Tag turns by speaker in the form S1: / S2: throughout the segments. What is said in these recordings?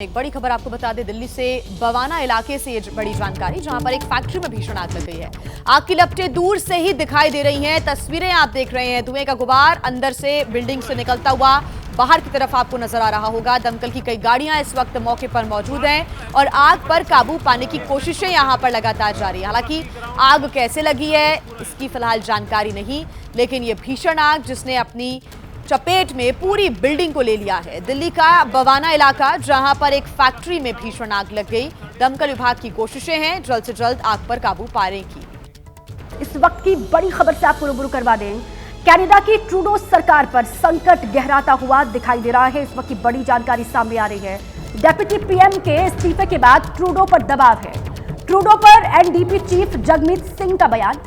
S1: एक बड़ी खबर आपको बता दें, दिल्ली से बवाना इलाके से ये बड़ी जानकारी, जहां पर एक फैक्ट्री में भीषण आग लग गई है। आग की लपटें दूर से ही दिखाई दे रही हैं। तस्वीरें आप देख रहे हैं, धुएं का गुबार अंदर से बिल्डिंग से निकलता हुआ बाहर की तरफ आपको नजर आ रहा होगा। दमकल की कई गाड़ियां इस वक्त मौके पर मौजूद हैं और आग पर काबू पाने की कोशिशें यहां पर लगातार जारी है। हालांकि आग कैसे लगी है इसकी फिलहाल जानकारी नहीं, लेकिन ये भीषण आग जिसने अपनी चपेट में पूरी बिल्डिंग को ले लिया है। दिल्ली का बवाना इलाका, जहां पर एक फैक्ट्री में भीषण आग लग गई। दमकल विभाग की कोशिशें हैं जल्द से जल्द आग पर काबू पाने की।
S2: इस वक्त की बड़ी खबर से आपको रूबरू करवा दें। कनाडा की ट्रूडो सरकार पर संकट गहराता हुआ दिखाई दे रहा है। इस वक्त की बड़ी जानकारी सामने आ रही है। डेप्यूटी पीएम के इस्तीफे के बाद ट्रूडो पर दबाव है। ट्रूडो पर एनडीपी चीफ जगमीत सिंह का बयान।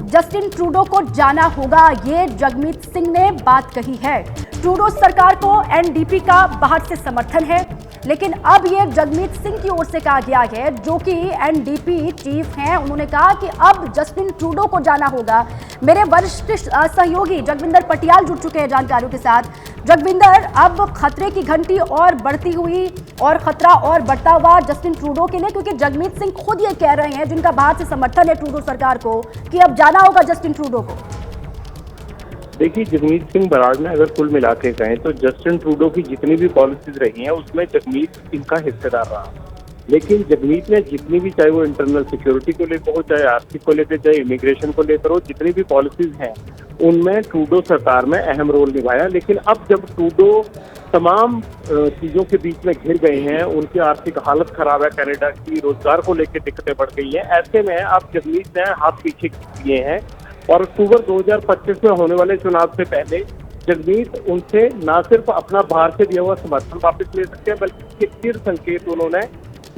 S2: जस्टिन ट्रूडो को जाना होगा, ये जगमीत सिंह ने बात कही है। ट्रूडो सरकार को एनडीपी का बाहर से समर्थन है, लेकिन अब ये जगमीत सिंह की ओर से कहा गया है, जो कि एनडीपी चीफ हैं। उन्होंने कहा कि अब जस्टिन ट्रूडो को जाना होगा। मेरे वरिष्ठ सहयोगी जगविंदर पटियाल जुड़ चुके हैं जानकारियों के साथ। जगविंदर, अब खतरे की घंटी और बढ़ती हुई और खतरा और बढ़ता हुआ जस्टिन ट्रूडो के लिए, क्योंकि जगमीत सिंह खुद ये कह रहे हैं, जिनका बाहर से समर्थन है ट्रूडो सरकार को, कि अब जाना होगा जस्टिन ट्रूडो को।
S3: देखिए, जगमीत सिंह बराड़ में अगर कुल मिला के कहें तो जस्टिन ट्रूडो की जितनी भी पॉलिसीज रही हैं उसमें जगमीत सिंह का हिस्सेदार रहा। लेकिन जगमीत ने जितनी भी, चाहे वो इंटरनल सिक्योरिटी को लेकर हो, चाहे आर्थिक को लेकर, चाहे इमिग्रेशन को लेकर हो, जितनी भी पॉलिसीज हैं उनमें ट्रूडो सरकार में अहम रोल निभाया। लेकिन अब जब ट्रूडो तमाम चीजों के बीच में घिर गए हैं, उनकी आर्थिक हालत खराब है, कनाडा की रोजगार को लेकर दिक्कतें बढ़ गई हैं, ऐसे में अब जगमीत ने हाथ पीछे किए हैं और अक्टूबर 2025 में होने वाले चुनाव से पहले जगमीत उनसे न सिर्फ अपना बाहर से दिया हुआ समर्थन वापस ले सकते हैं, बल्कि स्थिर संकेत उन्होंने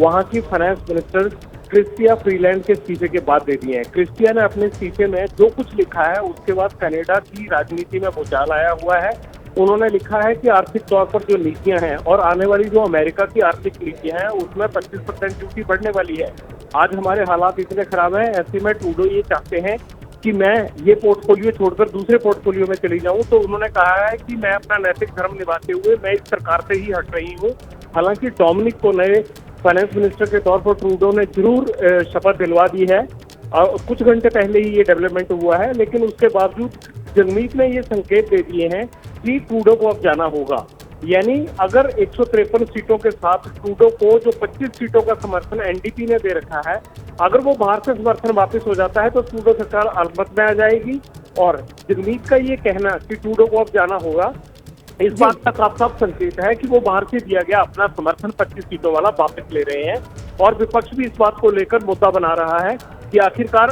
S3: वहां की फाइनेंस मिनिस्टर क्रिस्टिया फ्रीलैंड के इस्तीफे के बाद दे दिए हैं। क्रिस्टिया ने अपने इस्तीफे में जो कुछ लिखा है उसके बाद कनाडा की राजनीति में भूचाल आया हुआ है। उन्होंने लिखा है कि आर्थिक तौर पर जो नीतियां हैं और आने वाली जो अमेरिका की आर्थिक नीतियां हैं उसमें 25% ड्यूटी बढ़ने वाली है। आज हमारे हालात इतने खराब हैं, ऐसे में ट्रूडो ये चाहते हैं कि मैं ये पोर्टफोलियो छोड़कर दूसरे पोर्टफोलियो में चली जाऊं। तो उन्होंने कहा है कि मैं अपना नैतिक धर्म निभाते हुए मैं इस सरकार से ही हट रही हूं। हालांकि डोमिनिक को नए फाइनेंस मिनिस्टर के तौर पर ट्रूडो ने जरूर शपथ दिलवा दी है और कुछ घंटे पहले ही ये डेवलपमेंट हुआ है। लेकिन उसके बावजूद जगमीत ने ये संकेत दे दिए हैं कि ट्रूडो को अब जाना होगा। यानी अगर 153 सीटों के साथ ट्रूडो को जो 25 सीटों का समर्थन एनडीपी ने दे रखा है, अगर वो बाहर से समर्थन वापस हो जाता है तो ट्रूडो सरकार अलमत में आ जाएगी। और जगमीत का ये कहना कि ट्रूडो को अब जाना होगा, इस बात का साफ संकेत है कि वो बाहर से दिया गया अपना समर्थन 25 सीटों वाला वापस ले रहे हैं। और विपक्ष भी इस बात को लेकर मुद्दा बना रहा है कि आखिरकार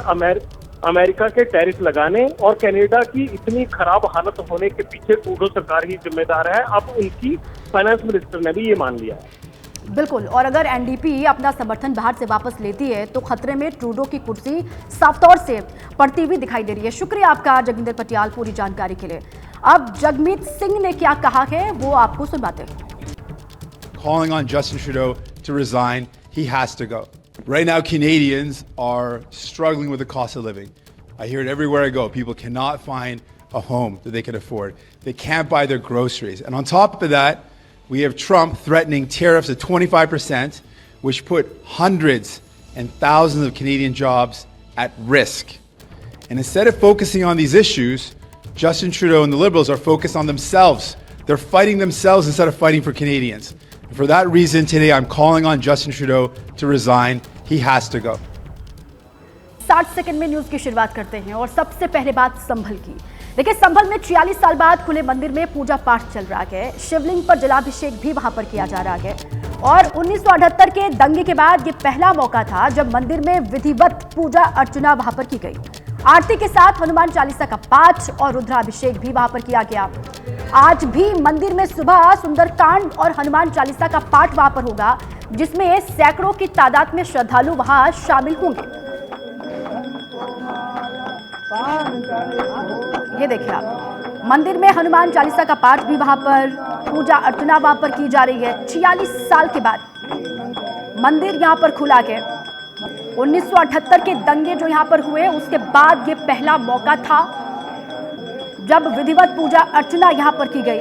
S3: अमेरिका के टैरिफ लगाने और कनाडा की इतनी खराब हालत होने के पीछे ट्रूडो सरकार ही जिम्मेदार है। अब उनकी फाइनेंस मिनिस्टर ने भी ये मान लिया है।
S2: बिल्कुल, और अगर एनडीपी अपना समर्थन बाहर से वापस लेती है तो खतरे में ट्रूडो की कुर्सी साफ तौर से पड़ती हुई दिखाई दे रही है। शुक्रिया आपका जगविंदर पटियाल पूरी जानकारी के लिए। अब जगमीत सिंह ने क्या कहा है वो आपको सुनवाते हैं।
S4: Calling on Justin Trudeau to resign, he has to go. Right now, Canadians are struggling with the cost of living. I hear it everywhere I go. People cannot find a home that they can afford. They can't buy their groceries. And on top of that, we have Trump threatening tariffs of 25%, which put hundreds and thousands of Canadian jobs at risk. And instead of focusing on these issues, Justin Trudeau and the Liberals are focused on themselves. They're fighting themselves instead of fighting for Canadians. And for that reason, today I'm calling on Justin Trudeau to resign. He has to go.
S2: 60 second में news की शुरुआत करते हैं और सबसे पहले बात संभल की। देखिए, संभल में 46 साल बाद खुले मंदिर में पूजा पाठ चल रहा है। शिवलिंग पर जलाभिषेक भी वहां पर किया जा रहा है और 1978 के दंगे के बाद ये पहला मौका था जब मंदिर में विधिवत पूजा अर्चना वहां पर की गई। आरती के साथ हनुमान चालीसा का पाठ और रुद्राभिषेक भी वहां पर किया गया। आज भी मंदिर में सुबह सुंदरकांड और हनुमान चालीसा का पाठ वहां पर होगा, जिसमें सैकड़ों की तादाद में श्रद्धालु वहां शामिल होंगे। ये देखिए आप, मंदिर में हनुमान चालीसा का पाठ भी वहां पर, पूजा अर्चना वहां पर की जा रही है। 46 साल के बाद मंदिर यहां पर खुला है। 1978 के दंगे जो यहां पर हुए उसके बाद ये पहला मौका था जब विधिवत पूजा अर्चना यहां पर की गई।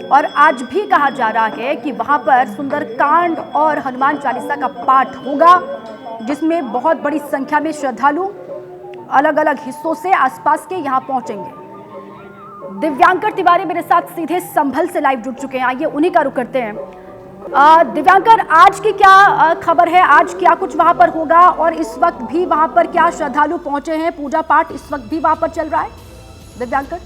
S2: और आज भी कहा जा रहा है कि वहां पर सुंदरकांड और हनुमान चालीसा का पाठ होगा, जिसमें बहुत बड़ी संख्या में श्रद्धालु अलग अलग हिस्सों से आसपास के यहां पहुंचेंगे। दिव्यांकर तिवारी मेरे साथ सीधे संभल से लाइव जुड़ चुके हैं, आइए उन्हीं का रुख करते हैं। दिव्यांकर, आज की क्या खबर है, आज क्या कुछ वहां पर होगा और इस वक्त भी वहां पर क्या श्रद्धालु पहुंचे हैं, पूजा पाठ इस वक्त भी वहां पर चल रहा है? दिव्यांकर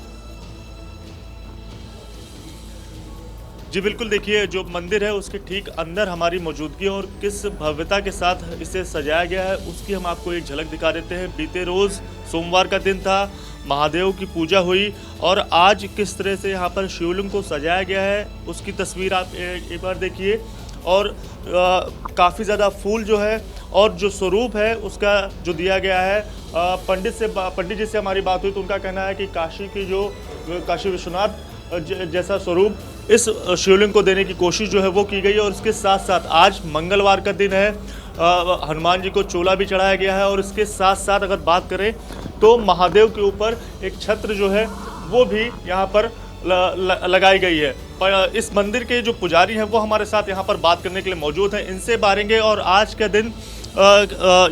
S5: जी बिल्कुल, देखिए जो मंदिर है उसके ठीक अंदर हमारी मौजूदगी और किस भव्यता के साथ इसे सजाया गया है उसकी हम आपको एक झलक दिखा देते हैं। बीते रोज़ सोमवार का दिन था, महादेव की पूजा हुई और आज किस तरह से यहाँ पर शिवलिंग को सजाया गया है उसकी तस्वीर आप एक बार देखिए। और काफ़ी ज़्यादा फूल जो है और जो स्वरूप है उसका जो दिया गया है, पंडित जी से हमारी बात हुई तो उनका कहना है कि काशी विश्वनाथ जैसा स्वरूप इस शिवलिंग को देने की कोशिश जो है वो की गई है। और इसके साथ साथ आज मंगलवार का दिन है, हनुमान जी को चोला भी चढ़ाया गया है और इसके साथ साथ अगर बात करें तो महादेव के ऊपर एक छत्र जो है वो भी यहाँ पर लगाई गई है। पर इस मंदिर के जो पुजारी हैं वो हमारे साथ यहाँ पर बात करने के लिए मौजूद हैं, इनसे बातेंगे और आज का दिन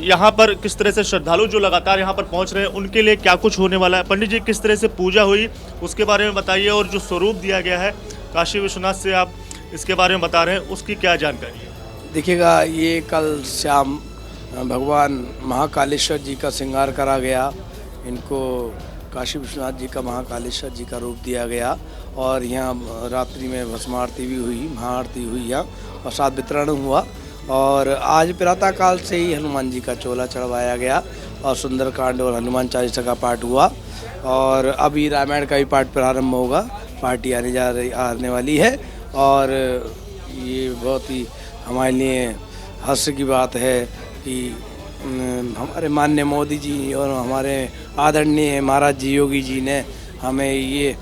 S5: यहाँ पर किस तरह से श्रद्धालु जो लगातार यहाँ पर पहुँच रहे हैं उनके लिए क्या कुछ होने वाला है। पंडित जी, किस तरह से पूजा हुई उसके बारे में बताइए और जो स्वरूप दिया गया है काशी विश्वनाथ से आप इसके बारे में बता रहे हैं उसकी क्या जानकारी है?
S6: देखिएगा, ये कल शाम भगवान महाकालेश्वर जी का श्रृंगार करा गया, इनको काशी विश्वनाथ जी का महाकालेश्वर जी का रूप दिया गया और यहाँ रात्रि में भस्म आरती भी हुई, महाआरती हुई यहाँ, प्रसाद वितरण हुआ और आज प्रातःकाल से ही हनुमान जी का चोला चढ़वाया गया और सुंदरकांड और हनुमान चालीसा का पाठ हुआ और अभी रामायण का भी पाठ प्रारंभ होगा। पार्टी आने वाली है और ये बहुत ही हमारे लिए हर्ष की बात है कि हमारे माननीय मोदी जी और हमारे आदरणीय महाराज जी योगी जी ने हमें ये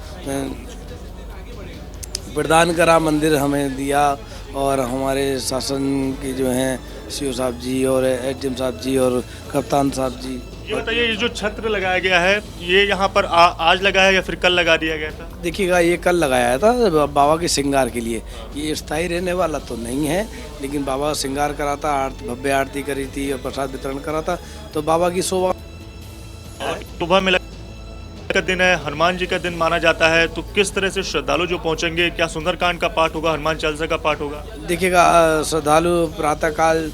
S6: प्रदान करा, मंदिर हमें दिया और हमारे शासन के जो हैं सीओ साहब जी और एचएम साहब जी और कप्तान साहब जी।
S5: ये बताइए, ये जो छत्र लगाया गया है ये यहाँ पर आज लगाया या फिर कल लगा दिया गया था?
S6: देखिएगा, ये कल लगाया था बाबा के श्रृंगार के लिए, ये स्थायी रहने वाला तो नहीं है, लेकिन बाबा का श्रृंगार करा था, भव्य आरती करी थी और प्रसाद वितरण करा था, तो बाबा की शोभा।
S5: सुबह में का दिन है, हनुमान जी का दिन माना जाता है, तो किस तरह से श्रद्धालु जो पहुंचेंगे, क्या सुंदरकांड का पाठ होगा, हनुमान चालीसा का पाठ होगा?
S6: देखिएगा, श्रद्धालु प्रातःकाल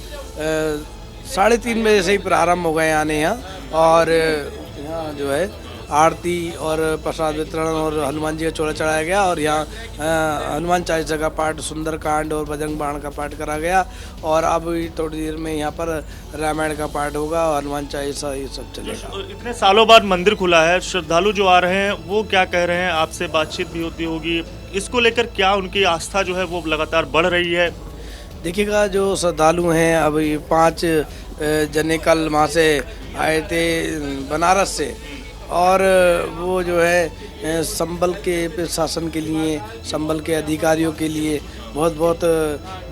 S6: 3:30 बजे से ही प्रारंभ हो गए आने यहाँ और यहाँ जो है आरती और प्रसाद वितरण और हनुमान जी का चोला चढ़ाया गया और यहाँ हनुमान चालीसा का पाठ, सुंदरकांड और बजरंग बाण का पाठ करा गया और अब थोड़ी देर में यहाँ पर रामायण का पाठ होगा और हनुमान चालीसा ये सब चलेगा।
S5: इतने सालों बाद मंदिर खुला है, श्रद्धालु जो आ रहे हैं वो क्या कह रहे हैं, आपसे बातचीत भी होती होगी, इसको लेकर क्या उनकी आस्था जो है वो लगातार बढ़ रही है?
S6: देखिएगा, जो श्रद्धालु हैं अब ये 5 जने कल वहाँ से आए थे बनारस से और वो जो है संबल के प्रशासन के लिए, संबल के अधिकारियों के लिए बहुत बहुत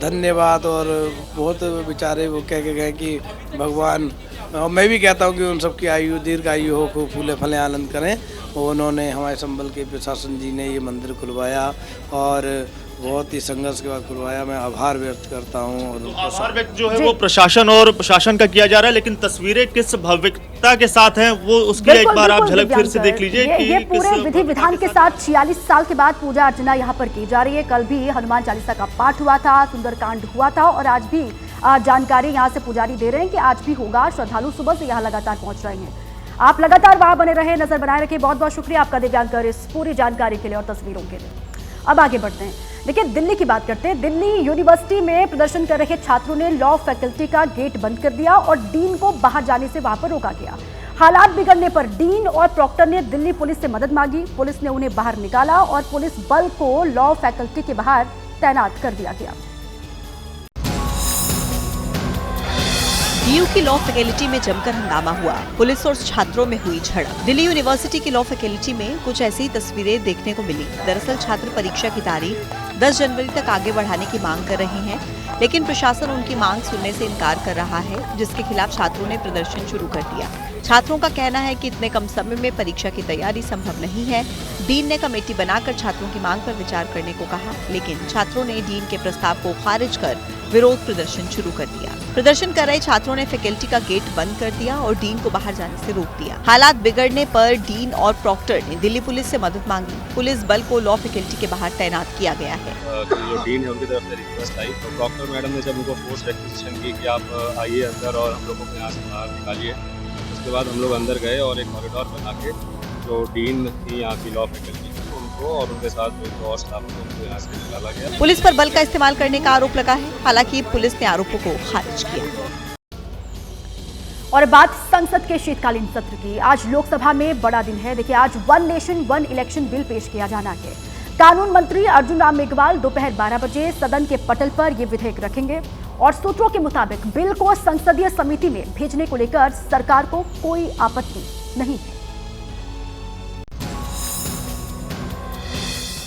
S6: धन्यवाद और बहुत बेचारे वो कह के गए कि भगवान, और मैं भी कहता हूँ कि उन सबकी आयु दीर्घ आयु हो, खूब फूले फले आनंद करें। उन्होंने हमारे संबल के प्रशासन जी ने ये मंदिर खुलवाया और बहुत ही संघर्ष के बाद खुलवाया, मैं आभार व्यक्त करता हूँ।
S5: तो आभार व्यक्त जो है वो प्रशासन का किया जा रहा है, लेकिन तस्वीरें किस भव्यता के साथ हैं वो उसकी एक बार आप झलक फिर से देख लीजिए कि
S2: ये पूरे विधि विधान के साथ 46 साल के बाद पूजा अर्चना यहाँ पर की जा रही है। कल भी हनुमान चालीसा का पाठ हुआ था, सुंदरकांड हुआ था और आज भी जानकारी यहाँ से पुजारी दे रहे हैं कि आज भी होगा। श्रद्धालु सुबह से यहाँ लगातार पहुंच रहे हैं। आप लगातार वहां बने रहे, नजर बनाए रखिए। बहुत बहुत शुक्रिया आपका दिव्यांकर इस पूरी जानकारी के लिए और तस्वीरों के लिए। अब आगे बढ़ते हैं, देखिए दिल्ली की बात करते हैं। दिल्ली यूनिवर्सिटी में प्रदर्शन कर रहे छात्रों ने लॉ फैकल्टी का गेट बंद कर दिया और डीन को बाहर जाने से वहां पर रोका गया। हालात बिगड़ने पर डीन और प्रॉक्टर ने दिल्ली पुलिस से मदद मांगी। पुलिस ने उन्हें बाहर निकाला और पुलिस बल को लॉ फैकल्टी के बाहर तैनात कर दिया गया।
S7: डीयू की लॉ फैकल्टी में जमकर हंगामा हुआ। पुलिस और छात्रों में हुई झड़प। दिल्ली यूनिवर्सिटी की लॉ फैकल्टी में कुछ ऐसी तस्वीरें देखने को मिली। दरअसल छात्र परीक्षा की तारीख 10 जनवरी तक आगे बढ़ाने की मांग कर रहे हैं, लेकिन प्रशासन उनकी मांग सुनने से इनकार कर रहा है, जिसके खिलाफ छात्रों ने प्रदर्शन शुरू कर दिया। छात्रों का कहना है कि इतने कम समय में परीक्षा की तैयारी संभव नहीं है। डीन ने कमेटी बनाकर छात्रों की मांग पर विचार करने को कहा, लेकिन छात्रों ने डीन के प्रस्ताव को खारिज कर विरोध प्रदर्शन शुरू कर दिया। प्रदर्शन कर रहे छात्रों ने फैकल्टी का गेट बंद कर दिया और डीन को बाहर जाने से रोक दिया। हालात बिगड़ने पर डीन और प्रॉक्टर ने दिल्ली पुलिस से मदद मांगी। पुलिस बल को लॉ फैकल्टी के बाहर तैनात किया गया है।
S8: जो डीन है उनकी तरफ से रिक्वेस्ट आई तो प्रॉक्टर मैडम ने जब उनको फोर्स रिक्वेजिशन की कि आप आइए अंदर और हम लोगों को यहाँ से बाहर निकालिए, उसके बाद हम लोग अंदर गए और एक कॉरिडोर बना के जो डीन थी यहाँ की लॉ फैकल्टी और उनके साथ जो और स्टाफ को उनको यहाँ से निकाला गया।
S7: पुलिस पर बल का इस्तेमाल करने का आरोप लगा है, हालांकि पुलिस ने आरोपों को खारिज किया।
S2: और बात संसद के शीतकालीन सत्र की। आज लोकसभा में बड़ा दिन है। देखिए, आज one nation one election bill पेश किया जाना है। कानून मंत्री अर्जुन राम मेघवाल दोपहर 12 बजे सदन के पटल पर ये विधेयक रखेंगे और सूत्रों के मुताबिक बिल को संसदीय समिति में भेजने को लेकर सरकार को कोई आपत्ति नहीं है।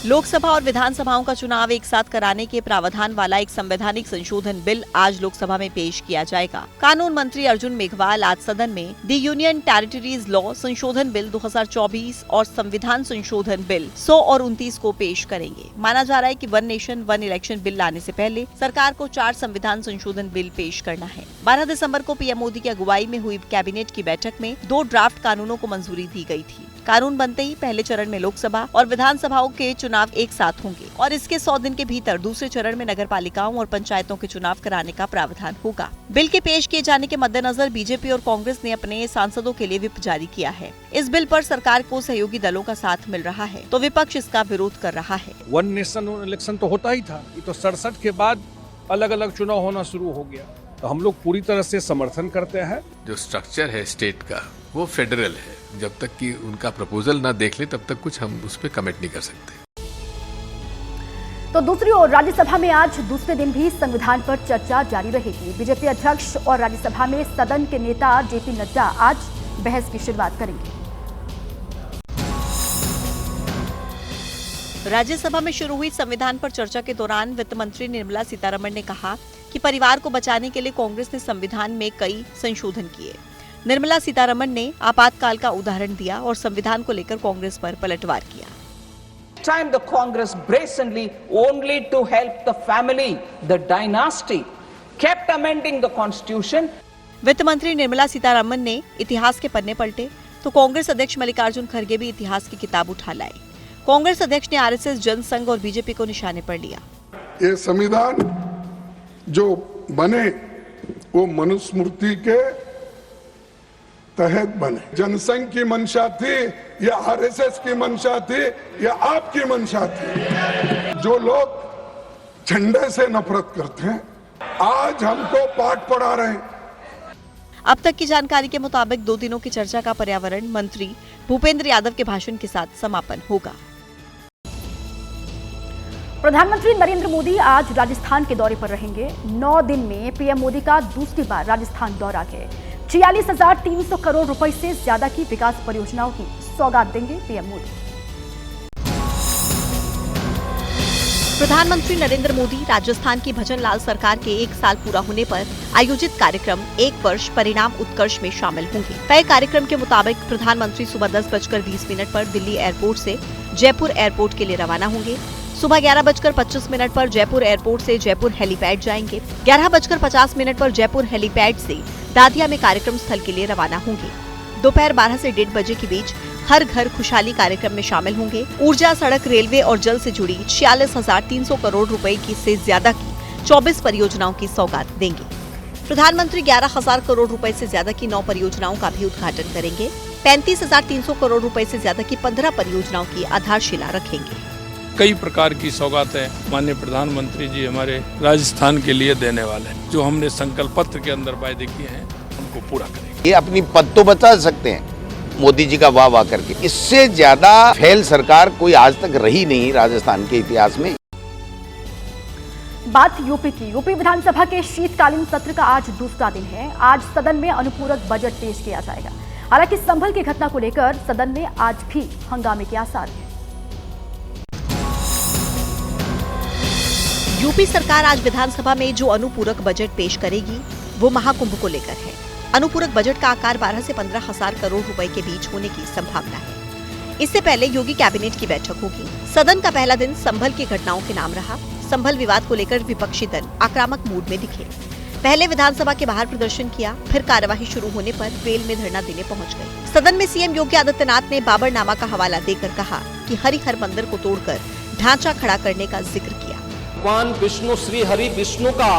S7: लोकसभा और विधानसभाओं का चुनाव एक साथ कराने के प्रावधान वाला एक संवैधानिक संशोधन बिल आज लोकसभा में पेश किया जाएगा। कानून मंत्री अर्जुन मेघवाल आज सदन में द यूनियन टेरिटरीज लॉ संशोधन बिल 2024 और संविधान संशोधन बिल 100 और 29 को पेश करेंगे। माना जा रहा है कि one nation one election bill लाने से पहले सरकार को 4 संविधान संशोधन बिल पेश करना है। 12 दिसंबर को पीएम मोदी की अगुवाई में हुई कैबिनेट की बैठक में 2 ड्राफ्ट कानूनों को मंजूरी दी गई थी। कानून बनते ही पहले चरण में लोकसभा और विधानसभाओं के चुनाव एक साथ होंगे और इसके 100 दिन के भीतर दूसरे चरण में नगर पालिकाओं और पंचायतों के चुनाव कराने का प्रावधान होगा। बिल के पेश किए जाने के मद्देनजर बीजेपी और कांग्रेस ने अपने सांसदों के लिए व्हिप जारी किया है। इस बिल पर सरकार को सहयोगी दलों का साथ मिल रहा है तो विपक्ष इसका विरोध कर रहा है।
S9: वन नेशन वन इलेक्शन तो होता ही था, ये तो 67 के बाद अलग अलग चुनाव होना शुरू हो गया, तो हम लोग पूरी तरह से समर्थन करते हैं।
S10: जो स्ट्रक्चर है स्टेट का वो फेडरल है, जब तक कि उनका प्रपोजल ना देख ले तब तक कुछ हम उस पर कमेंट नहीं कर सकते।
S2: तो दूसरी ओर राज्यसभा में आज दूसरे दिन भी संविधान पर चर्चा जारी रहेगी। बीजेपी अध्यक्ष और राज्यसभा में सदन के नेता जेपी नड्डा आज बहस की शुरुआत करेंगे।
S7: राज्यसभा में शुरू हुई संविधान पर चर्चा के दौरान वित्त मंत्री निर्मला सीतारमण ने कहा कि परिवार को बचाने के लिए कांग्रेस ने संविधान में कई संशोधन किए। निर्मला सीतारमण ने आपातकाल का उदाहरण दिया और संविधान को लेकर कांग्रेस पर पलटवार किया।
S11: Time the Congress brazenly, only to help the family, the dynasty, kept amending the constitution.
S7: वित्त मंत्री निर्मला सीतारमण ने इतिहास के पन्ने पलटे तो कांग्रेस अध्यक्ष मल्लिकार्जुन खड़गे भी इतिहास की किताब उठा लाए। कांग्रेस अध्यक्ष ने आरएसएस, जनसंघ और बीजेपी को निशाने पर लिया।
S12: ये संविधान जो बने वो मनुस्मृति के तहत बने। जनसंघ की मंशा थी या आरएसएस की मंशा थी या आपकी मंशा थी? जो लोग झंडे से नफरत करते हैं आज हमको पाठ पढ़ा रहे हैं।
S7: अब तक की जानकारी के मुताबिक 2 दिनों की चर्चा का पर्यावरण मंत्री भूपेंद्र यादव के भाषण के साथ समापन होगा।
S2: प्रधानमंत्री नरेंद्र मोदी आज राजस्थान के दौरे पर रहेंगे। 9 दिन में पीएम मोदी का दूसरी बार राजस्थान दौरा है। 46,300 करोड़ रुपए से ज्यादा की विकास परियोजनाओं की सौगात देंगे पीएम मोदी।
S7: प्रधानमंत्री नरेंद्र मोदी राजस्थान की भजनलाल सरकार के 1 साल पूरा होने पर आयोजित कार्यक्रम 1 वर्ष परिणाम उत्कर्ष में शामिल होंगे। तय कार्यक्रम के मुताबिक प्रधानमंत्री सुबह 10:20 पर दिल्ली एयरपोर्ट से जयपुर एयरपोर्ट के लिए रवाना होंगे। सुबह 11:25 पर जयपुर एयरपोर्ट से जयपुर हेलीपैड जाएंगे। 11:50 पर जयपुर हेलीपैड से दादिया में कार्यक्रम स्थल के लिए रवाना होंगे। दोपहर 12 से 1:30 बजे के बीच हर घर खुशहाली कार्यक्रम में शामिल होंगे। ऊर्जा, सड़क, रेलवे और जल से जुड़ी 46,300 करोड़ रुपए की से ज्यादा की 24 परियोजनाओं की सौगात देंगे। प्रधानमंत्री 11,000 करोड़ रुपए से ज्यादा की 9 परियोजनाओं का भी उद्घाटन करेंगे। 35,300 करोड़ रुपए से ज्यादा की 15 परियोजनाओं की आधारशिला रखेंगे।
S9: कई प्रकार की सौगातें माननीय प्रधानमंत्री जी हमारे राजस्थान के लिए देने वाले हैं। जो हमने संकल्प पत्र के अंदर वायदे किए हैं उनको पूरा करेंगे।
S13: ये अपनी पद तो बचा सकते हैं मोदी जी का वाह वाह करके, इससे ज्यादा फेल सरकार कोई आज तक रही नहीं राजस्थान के इतिहास में।
S2: बात यूपी की। यूपी विधानसभा के शीतकालीन सत्र का आज दूसरा दिन है। आज सदन में अनुपूरक बजट पेश किया जाएगा। हालांकि संभल की घटना को लेकर सदन में आज भी हंगामे के आसार हैं। यूपी सरकार आज विधानसभा में जो अनुपूरक बजट पेश करेगी वो महाकुंभ को लेकर है।
S7: अनुपूरक बजट का आकार 12 से 15 हजार करोड़ रुपए के बीच होने की संभावना है। इससे पहले योगी कैबिनेट की बैठक होगी। सदन का पहला दिन संभल की घटनाओं के नाम रहा। संभल विवाद को लेकर विपक्षी दल आक्रामक मूड में दिखे। पहले विधानसभा के बाहर प्रदर्शन किया, फिर कार्यवाही शुरू होने पर वेल में धरना देने पहुंच गए। सदन में सीएम योगी आदित्यनाथ ने बाबरनामा का हवाला देकर कहा कि हरिहर मंदिर को तोड़कर ढांचा खड़ा करने का जिक्र किया।
S14: भगवान विष्णु श्री हरि विष्णु का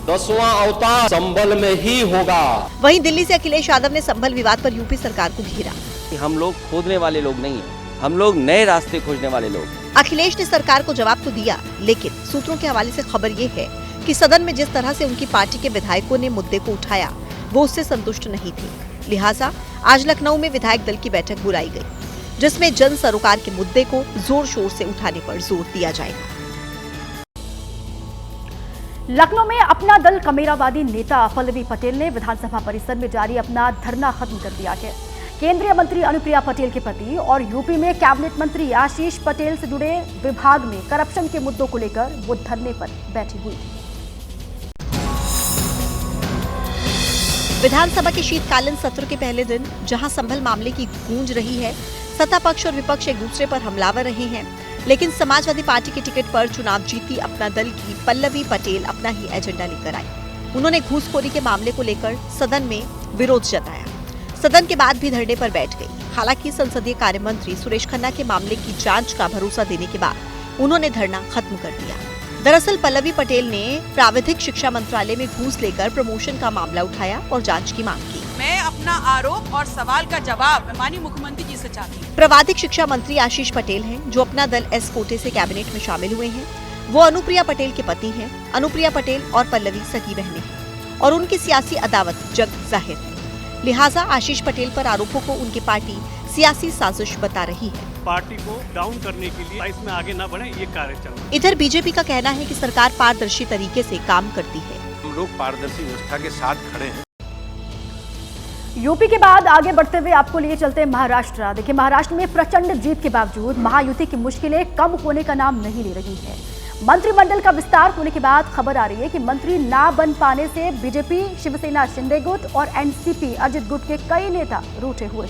S14: 10वां अवतार संभल में ही होगा।
S7: वहीं दिल्ली से अखिलेश यादव ने संभल विवाद पर यूपी सरकार को घेरा।
S15: हम लोग खोदने वाले लोग नहीं हैं, हम लोग नए रास्ते खोजने वाले लोग।
S7: अखिलेश ने सरकार को जवाब तो दिया, लेकिन सूत्रों के हवाले से खबर ये है कि सदन में जिस तरह से उनकी पार्टी के विधायकों ने मुद्दे को उठाया, वो उससे संतुष्ट नहीं थे। लिहाजा आज लखनऊ में विधायक दल की बैठक बुलाई गई, जिसमें जन सरोकार के मुद्दे को जोर शोर से उठाने पर जोर दिया जाएगा।
S2: लखनऊ में अपना दल कमेरावादी नेता पल्लवी पटेल ने विधानसभा परिसर में जारी अपना धरना खत्म कर दिया है। केंद्रीय मंत्री अनुप्रिया पटेल के पति और यूपी में कैबिनेट मंत्री आशीष पटेल से जुड़े विभाग में करप्शन के मुद्दों को लेकर वो धरने पर बैठी हुई थी।
S7: विधानसभा के शीतकालीन सत्र के पहले दिन जहां संभल मामले की गूंज रही है, सत्ता पक्ष और विपक्ष एक दूसरे पर हमलावर रहे हैं, लेकिन समाजवादी पार्टी के टिकट पर चुनाव जीती अपना दल की पल्लवी पटेल अपना ही एजेंडा लेकर आई। उन्होंने घूसखोरी के मामले को लेकर सदन में विरोध जताया। सदन के बाद भी धरने पर बैठ गई। हालांकि संसदीय कार्य मंत्री सुरेश खन्ना के मामले की जांच का भरोसा देने के बाद उन्होंने धरना खत्म कर दिया। दरअसल पल्लवी पटेल ने प्राविधिक शिक्षा मंत्रालय में घूस लेकर प्रमोशन का मामला उठाया और जांच की मांग की।
S16: मैं अपना आरोप और सवाल का जवाब माननीय मुख्यमंत्री जी से चाहती हूँ।
S7: प्राविधिक शिक्षा मंत्री आशीष पटेल हैं, जो अपना दल एस कोटे से कैबिनेट में शामिल हुए हैं। वो अनुप्रिया पटेल के पति हैं। अनुप्रिया पटेल और पल्लवी सगी बहनें हैं और उनकी सियासी अदावत जग जाहिर है। लिहाजा आशीष पटेल पर आरोपों को उनकी पार्टी सियासी साजिश बता रही है।
S17: पार्टी को डाउन करने के लिए इसमें आगे न बढ़े, ये कार्य चल रहा है।
S7: इधर बीजेपी का कहना है कि सरकार पारदर्शी तरीके से काम करती है।
S18: हम लोग पारदर्शी व्यवस्था के साथ खड़े हैं।
S2: यूपी के बाद आगे बढ़ते हुए आपको लिए चलते हैं महाराष्ट्र। देखिए, महाराष्ट्र में प्रचंड जीत के बावजूद महायुति की मुश्किलें कम होने का नाम नहीं ले रही है। मंत्रिमंडल का विस्तार होने के बाद खबर आ रही है कि मंत्री ना बन पाने से बीजेपी, शिवसेना शिंदे गुट और एनसीपी अजित गुट के कई नेता रूठे हुए।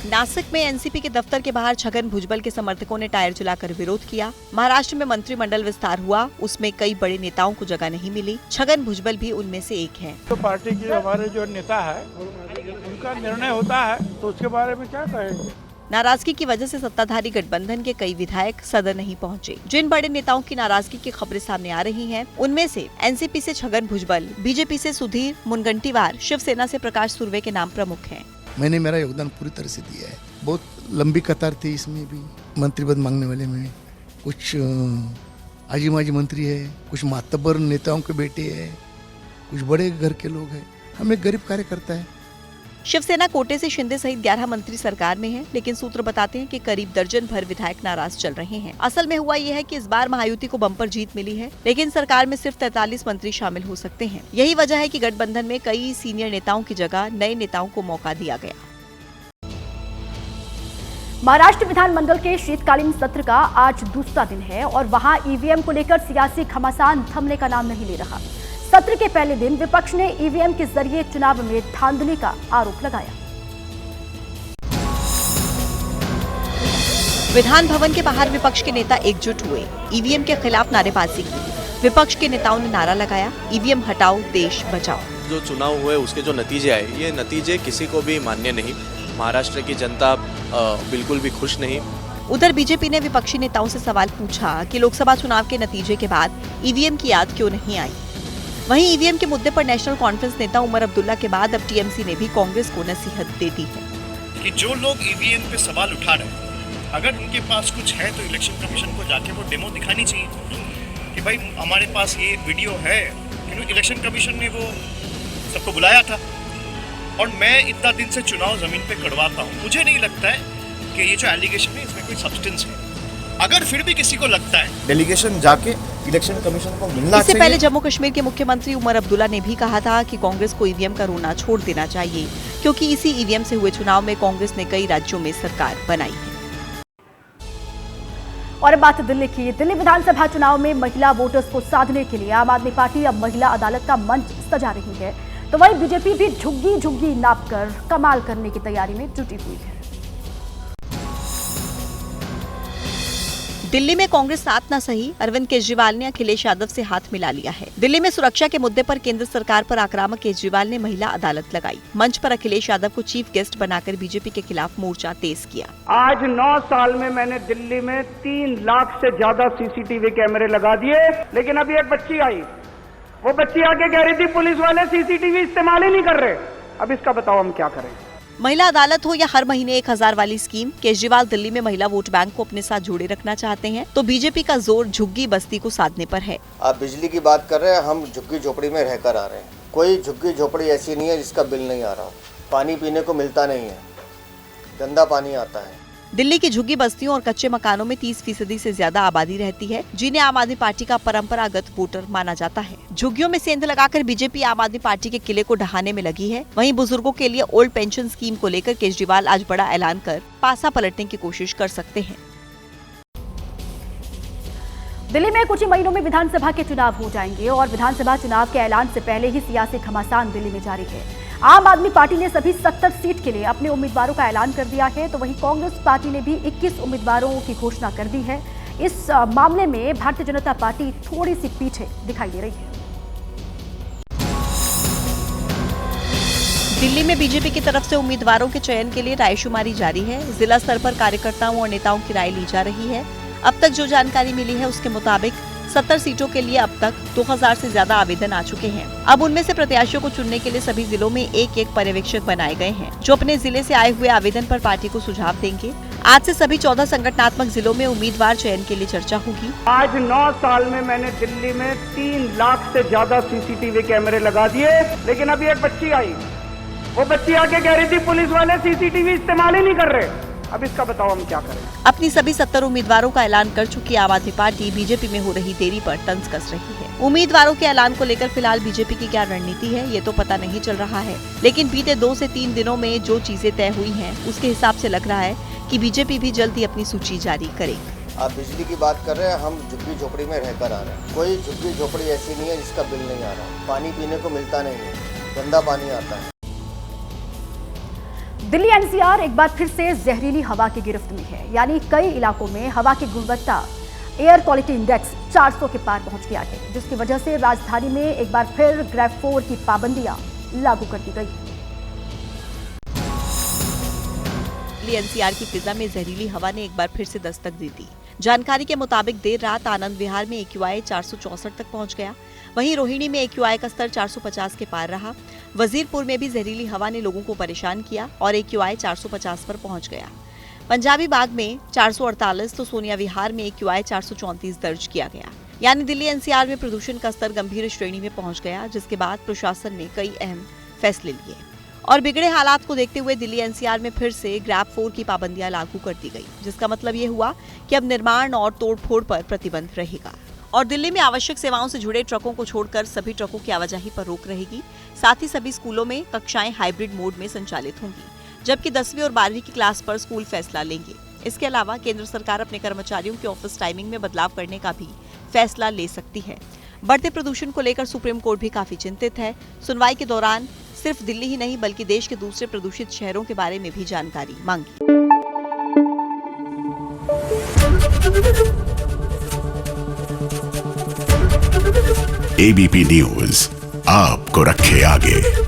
S7: नासिक में एनसीपी के दफ्तर के बाहर छगन भुजबल के समर्थकों ने टायर जलाकर विरोध किया। महाराष्ट्र में मंत्रिमंडल विस्तार हुआ, उसमें कई बड़े नेताओं को जगह नहीं मिली। छगन भुजबल भी उनमें से एक हैं।
S19: तो पार्टी की हमारे जो नेता है उनका निर्णय होता है, तो उसके बारे में क्या कहेंगे।
S7: नाराजगी की वजह से सत्ताधारी गठबंधन के कई विधायक सदन नहीं पहुंचे। जिन बड़े नेताओं की नाराजगी की खबरें सामने आ रही हैं, उनमें से एनसीपी से छगन भुजबल, बीजेपी से सुधीर मुनगंटीवार, शिवसेना से प्रकाश सुर्वे के नाम प्रमुख हैं।
S20: मैंने मेरा योगदान पूरी तरह से दिया है। बहुत लंबी कतार थी इसमें भी। मंत्री पद मांगने वाले में कुछ आजी माजी मंत्री है, कुछ मातबर नेताओं के बेटे हैं, कुछ बड़े घर के लोग हैं। हम एक गरीब कार्यकर्ता है।
S7: शिवसेना कोटे से शिंदे सहित 11 मंत्री सरकार में हैं, लेकिन सूत्र बताते हैं कि करीब दर्जन भर विधायक नाराज चल रहे हैं। असल में हुआ यह है कि इस बार महायुति को बम्पर जीत मिली है, लेकिन सरकार में सिर्फ 43 मंत्री शामिल हो सकते हैं। यही वजह है कि गठबंधन में कई सीनियर नेताओं की जगह नए नेताओं को मौका दिया गया।
S2: महाराष्ट्र विधानमंडल के शीतकालीन सत्र का आज दूसरा दिन है और वहां ईवीएम को लेकर सियासी घमासान थमने का नाम नहीं ले रहा। सत्र के पहले दिन विपक्ष ने ईवीएम के जरिए चुनाव में धांधली का आरोप लगाया।
S7: विधान भवन के बाहर विपक्ष के नेता एकजुट हुए, ईवीएम के खिलाफ नारेबाजी की। विपक्ष के नेताओं ने नारा लगाया, ईवीएम हटाओ, देश बचाओ।
S21: जो चुनाव हुए उसके जो नतीजे आए, ये नतीजे किसी को भी मान्य नहीं। महाराष्ट्र की जनता बिल्कुल भी खुश नहीं।
S7: उधर बीजेपी ने विपक्षी नेताओं से सवाल पूछा कि लोकसभा चुनाव के नतीजे के बाद ईवीएम की याद क्यों नहीं आई। वहीं ईवीएम के मुद्दे पर नेशनल कॉन्फ्रेंस नेता उमर अब्दुल्ला के बाद अब टीएमसी ने भी कांग्रेस को नसीहत दे दी है
S22: कि जो लोग ईवीएम पे सवाल उठा रहे हैं, अगर उनके पास कुछ है तो इलेक्शन कमीशन को जाके वो डेमो दिखानी चाहिए कि भाई हमारे पास ये वीडियो है। क्योंकि इलेक्शन कमीशन ने वो सबको बुलाया था और मैं इतना दिन से चुनाव जमीन पे करवाता हूँ, मुझे नहीं लगता है कि ये जो एलिगेशन है इसमें कोई सब्सटेंस है। अगर फिर भी किसी को लगता है, डेलीगेशन जाके इलेक्शन कमीशन को मिलना
S7: इससे पहले जम्मू कश्मीर के मुख्यमंत्री उमर अब्दुल्ला ने भी कहा था कि कांग्रेस को ईवीएम का रोना छोड़ देना चाहिए, क्योंकि इसी ईवीएम से हुए चुनाव में कांग्रेस ने कई राज्यों में सरकार बनाई है।
S2: और अब बात दिल्ली की। दिल्ली विधानसभा चुनाव में महिला वोटर्स को साधने के लिए आम आदमी पार्टी अब महिला अदालत का मंच सजा रही है, तो वहीं बीजेपी भी झुग्गी झुग्गी नाप कर कमाल करने की तैयारी में जुटी हुई है।
S7: दिल्ली में कांग्रेस साथ न सही, अरविंद केजरीवाल ने अखिलेश यादव से हाथ मिला लिया है। दिल्ली में सुरक्षा के मुद्दे पर केंद्र सरकार पर आक्रामक केजरीवाल ने महिला अदालत लगाई। मंच पर अखिलेश यादव को चीफ गेस्ट बनाकर बीजेपी के खिलाफ मोर्चा तेज किया।
S1: आज 9 साल में मैंने दिल्ली में 3 लाख से ज्यादा सीसीटीवी कैमरे लगा दिए, लेकिन अभी एक बच्ची आई, वो बच्ची आके कह रही थी पुलिस वाले सीसीटीवी इस्तेमाल ही नहीं कर रहे। अब इसका बताओ हम क्या करें।
S7: महिला अदालत हो या हर महीने 1000 वाली स्कीम, केजरीवाल दिल्ली में महिला वोट बैंक को अपने साथ जोड़े रखना चाहते हैं, तो बीजेपी का जोर झुग्गी बस्ती को साधने पर है।
S3: आप बिजली की बात कर रहे हैं, हम झुग्गी झोपड़ी में रहकर आ रहे हैं। कोई झुग्गी झोपड़ी ऐसी नहीं है जिसका बिल नहीं आ रहा। पानी पीने को मिलता नहीं है, गंदा पानी आता है।
S7: दिल्ली की झुग्गी बस्तियों और कच्चे मकानों में 30% से ज्यादा आबादी रहती है, जिन्हें आम आदमी पार्टी का परंपरागत वोटर माना जाता है। झुग्गियों में सेंध लगाकर बीजेपी आम आदमी पार्टी के किले को ढहाने में लगी है। वहीं बुजुर्गों के लिए ओल्ड पेंशन स्कीम को लेकर केजरीवाल आज बड़ा ऐलान कर पासा पलटने की कोशिश कर सकते हैं।
S2: दिल्ली में कुछ ही महीनों में विधानसभा के चुनाव हो जाएंगे और विधानसभा चुनाव के ऐलान से पहले ही सियासी घमासान दिल्ली में जारी है। आम आदमी पार्टी ने सभी 70 सीट के लिए अपने उम्मीदवारों का ऐलान कर दिया है, तो वहीं कांग्रेस पार्टी ने भी 21 उम्मीदवारों की घोषणा कर दी है। इस मामले में भारतीय जनता पार्टी थोड़ी सी पीछे दिखाई दे रही है।
S7: दिल्ली में बीजेपी की तरफ से उम्मीदवारों के चयन के लिए रायशुमारी जारी है। जिला स्तर पर कार्यकर्ताओं और नेताओं की राय ली जा रही है। अब तक जो जानकारी मिली है उसके मुताबिक 70 सीटों के लिए अब तक 2000 से ज्यादा आवेदन आ चुके हैं। अब उनमें से प्रत्याशियों को चुनने के लिए सभी जिलों में एक पर्यवेक्षक बनाए गए हैं, जो अपने जिले से आए हुए आवेदन पर पार्टी को सुझाव देंगे। आज से सभी 14 संगठनात्मक जिलों में उम्मीदवार चयन के लिए चर्चा होगी।
S1: आज 9 साल में मैंने दिल्ली में 3 लाख से ज्यादा सीसीटीवी कैमरे लगा दिए, लेकिन अभी एक बच्ची आई, वो बच्ची आके कह रही थी पुलिस वाले सीसीटीवी इस्तेमाल ही नहीं कर रहे। अब इसका बताओ हम क्या करें।
S7: अपनी सभी 70 उम्मीदवारों का ऐलान कर चुकी आम आदमी पार्टी बीजेपी में हो रही देरी पर तंज कस रही है। उम्मीदवारों के ऐलान को लेकर फिलहाल बीजेपी की क्या रणनीति है ये तो पता नहीं चल रहा है, लेकिन बीते 2 से 3 दिनों में जो चीजें तय हुई हैं उसके हिसाब से लग रहा है कि बीजेपी भी जल्द ही अपनी सूची जारी करेगी।
S3: आप बिजली की बात कर रहे हैं, हम झुग्गी झोपड़ी में रहकर आ रहे हैं। कोई झुग्गी झोपड़ी ऐसी नहीं है जिसका बिल नहीं आ रहा। पानी पीने को मिलता नहीं है, गंदा पानी आता है।
S2: दिल्ली एनसीआर एक बार फिर से जहरीली हवा की गिरफ्त में है, यानी कई इलाकों में हवा की गुणवत्ता एयर क्वालिटी इंडेक्स 400 के पार पहुंच गया है, जिसकी वजह से राजधानी में एक बार फिर ग्रेड 4 की पाबंदियां लागू कर दी गई।
S7: दिल्ली एनसीआर की फिजा में जहरीली हवा ने एक बार फिर से दस्तक दी थी। जानकारी के मुताबिक देर रात आनंद विहार में AQI 464 तक पहुंच गया। वहीं रोहिणी में AQI का स्तर 450 के पार रहा। वजीरपुर में भी जहरीली हवा ने लोगों को परेशान किया और AQI 450 पर पहुंच गया। पंजाबी बाग में 448 तो सोनिया विहार में AQI 434 दर्ज किया गया। यानी दिल्ली एनसीआर में प्रदूषण का स्तर गंभीर श्रेणी में पहुंच गया, जिसके बाद प्रशासन ने कई अहम फैसले लिए और बिगड़े हालात को देखते हुए दिल्ली एनसीआर में फिर से ग्रेड 4 की पाबंदियां लागू कर दी गई, जिसका मतलब ये हुआ कि अब निर्माण और तोड़फोड़ पर प्रतिबंध रहेगा और दिल्ली में आवश्यक सेवाओं से जुड़े ट्रकों को छोड़कर सभी ट्रकों की आवाजाही पर रोक रहेगी। साथ ही सभी स्कूलों में कक्षाएं हाइब्रिड मोड में संचालित होंगी, जबकि 10वीं और 12वीं की क्लास पर स्कूल फैसला लेंगे। इसके अलावा केंद्र सरकार अपने कर्मचारियों की ऑफिस टाइमिंग में बदलाव करने का भी फैसला ले सकती है। बढ़ते प्रदूषण को लेकर सुप्रीम कोर्ट भी काफी चिंतित है। सुनवाई के दौरान सिर्फ दिल्ली ही नहीं बल्कि देश के दूसरे प्रदूषित शहरों के बारे में भी जानकारी मांगी।
S23: ABP न्यूज आपको रखे आगे।